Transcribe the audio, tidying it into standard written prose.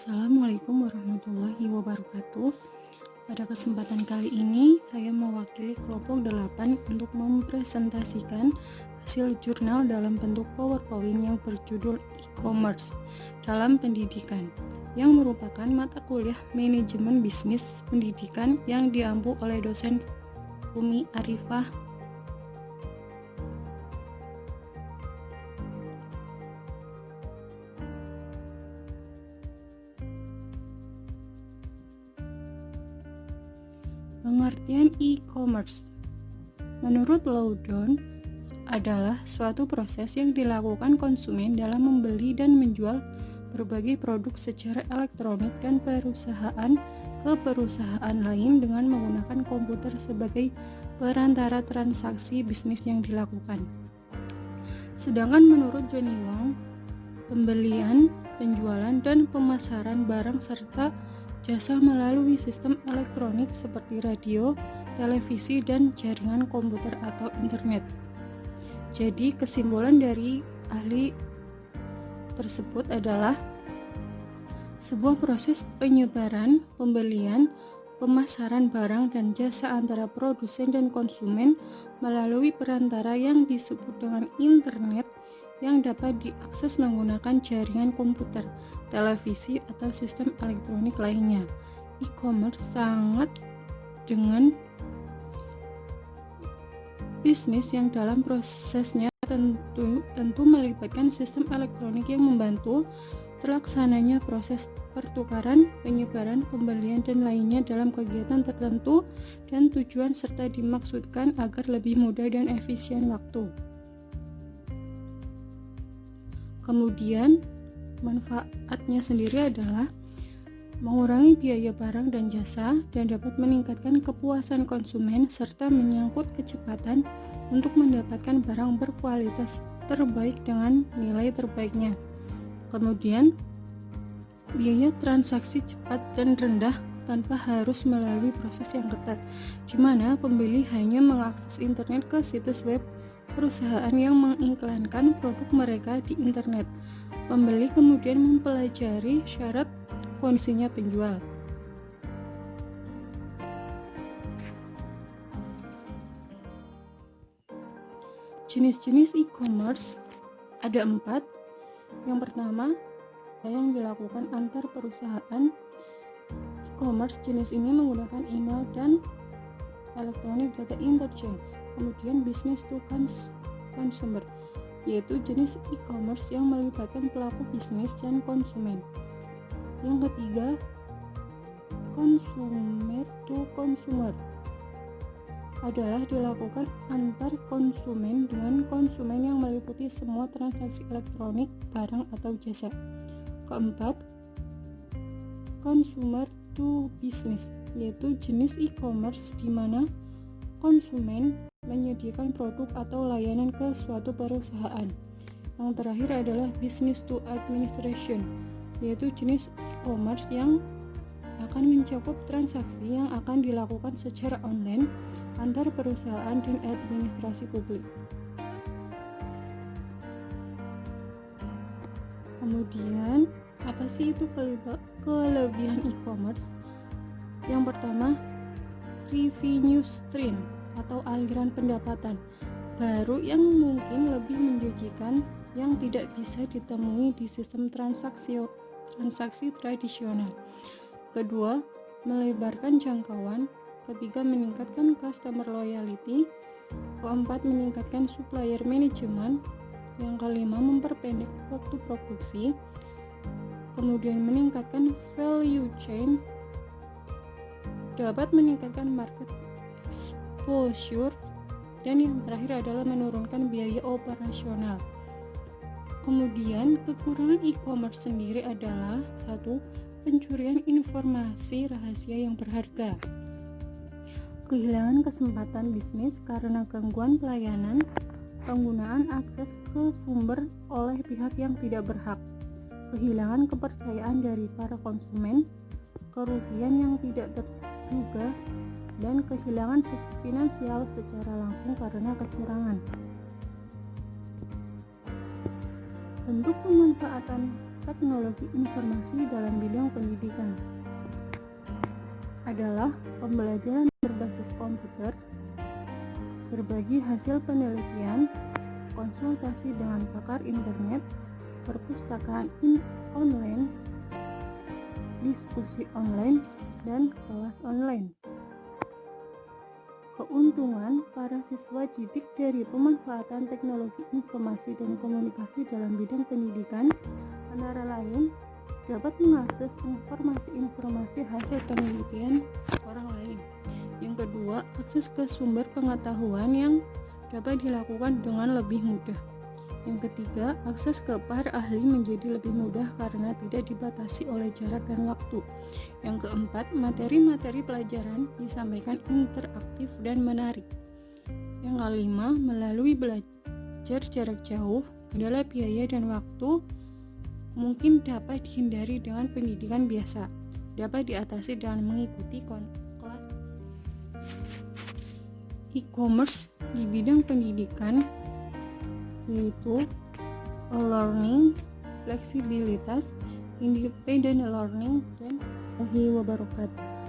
Assalamualaikum warahmatullahi wabarakatuh. Pada kesempatan kali ini, saya mewakili kelompok 8 untuk mempresentasikan hasil jurnal dalam bentuk PowerPoint yang berjudul e-commerce dalam pendidikan, yang merupakan mata kuliah manajemen bisnis pendidikan yang diampu oleh dosen Umi Arifah Pengertian e-commerce menurut Loudon adalah suatu proses yang dilakukan konsumen dalam membeli dan menjual berbagai produk secara elektronik dan perusahaan ke perusahaan lain dengan menggunakan komputer sebagai perantara transaksi bisnis yang dilakukan. Sedangkan menurut Johnny Wong, pembelian, penjualan, dan pemasaran barang serta jasa melalui sistem elektronik seperti radio, televisi, dan jaringan komputer atau internet. Jadi kesimpulan dari ahli tersebut adalah sebuah proses penyebaran, pembelian, pemasaran barang dan jasa antara produsen dan konsumen melalui perantara yang disebut dengan internet yang dapat diakses menggunakan jaringan komputer, televisi, atau sistem elektronik lainnya. E-commerce sangat dengan bisnis yang dalam prosesnya tentu melibatkan sistem elektronik yang membantu terlaksananya proses pertukaran, penyebaran, pembelian, dan lainnya dalam kegiatan tertentu dan tujuan serta dimaksudkan agar lebih mudah dan efisien waktu. Kemudian, manfaatnya sendiri adalah mengurangi biaya barang dan jasa dan dapat meningkatkan kepuasan konsumen serta menyangkut kecepatan untuk mendapatkan barang berkualitas terbaik dengan nilai terbaiknya. Kemudian, biaya transaksi cepat dan rendah tanpa harus melalui proses yang ketat, di mana pembeli hanya mengakses internet ke situs web perusahaan yang mengiklankan produk mereka di internet. Pembeli kemudian mempelajari syarat kondisinya penjual. Jenis-jenis e-commerce ada 4. Yang pertama, yang dilakukan antar perusahaan. E-commerce jenis ini menggunakan email dan electronic data interchange. Kemudian business to consumer, yaitu jenis e-commerce yang melibatkan pelaku bisnis dan konsumen. Yang ketiga, consumer to consumer, adalah dilakukan antar konsumen dengan konsumen yang meliputi semua transaksi elektronik, barang atau jasa. Keempat, consumer to business, yaitu jenis e-commerce di mana konsumen menyediakan produk atau layanan ke suatu perusahaan. Yang terakhir adalah business to administration, yaitu jenis e-commerce yang akan mencakup transaksi yang akan dilakukan secara online antar perusahaan dan administrasi publik. Kemudian, apa sih itu kelebihan e-commerce? Yang pertama, revenue stream atau aliran pendapatan baru yang mungkin lebih menjanjikan yang tidak bisa ditemui di sistem transaksi tradisional. Kedua, melebarkan jangkauan. Ketiga, meningkatkan customer loyalty. Keempat, meningkatkan supplier management. Yang kelima, memperpendek waktu produksi. Kemudian meningkatkan value chain, dapat meningkatkan market exposure, dan yang terakhir adalah menurunkan biaya operasional. Kemudian kekurangan e-commerce sendiri adalah 1. Pencurian informasi rahasia yang berharga, kehilangan kesempatan bisnis karena gangguan pelayanan, penggunaan akses ke sumber oleh pihak yang tidak berhak, kehilangan kepercayaan dari para konsumen, kerugian yang tidak terduga, dan kehilangan finansial secara langsung karena kecurangan. Bentuk pemanfaatan teknologi informasi dalam bidang pendidikan adalah pembelajaran berbasis komputer, berbagi hasil penelitian, konsultasi dengan pakar internet, perpustakaan online, diskusi online, dan kelas online. Keuntungan para siswa didik dari pemanfaatan teknologi informasi dan komunikasi dalam bidang pendidikan antara lain dapat mengakses informasi-informasi hasil penelitian orang lain. Yang kedua, akses ke sumber pengetahuan yang dapat dilakukan dengan lebih mudah. Yang ketiga, akses ke para ahli menjadi lebih mudah karena tidak dibatasi oleh jarak dan waktu. Yang keempat, materi-materi pelajaran disampaikan interaktif dan menarik. Yang kelima, melalui belajar jarak jauh, kendala biaya dan waktu mungkin dapat dihindari dengan pendidikan biasa, dapat diatasi dengan mengikuti kelas e-commerce di bidang pendidikan, yaitu learning, fleksibilitas, independent learning, dan wabarakatuh.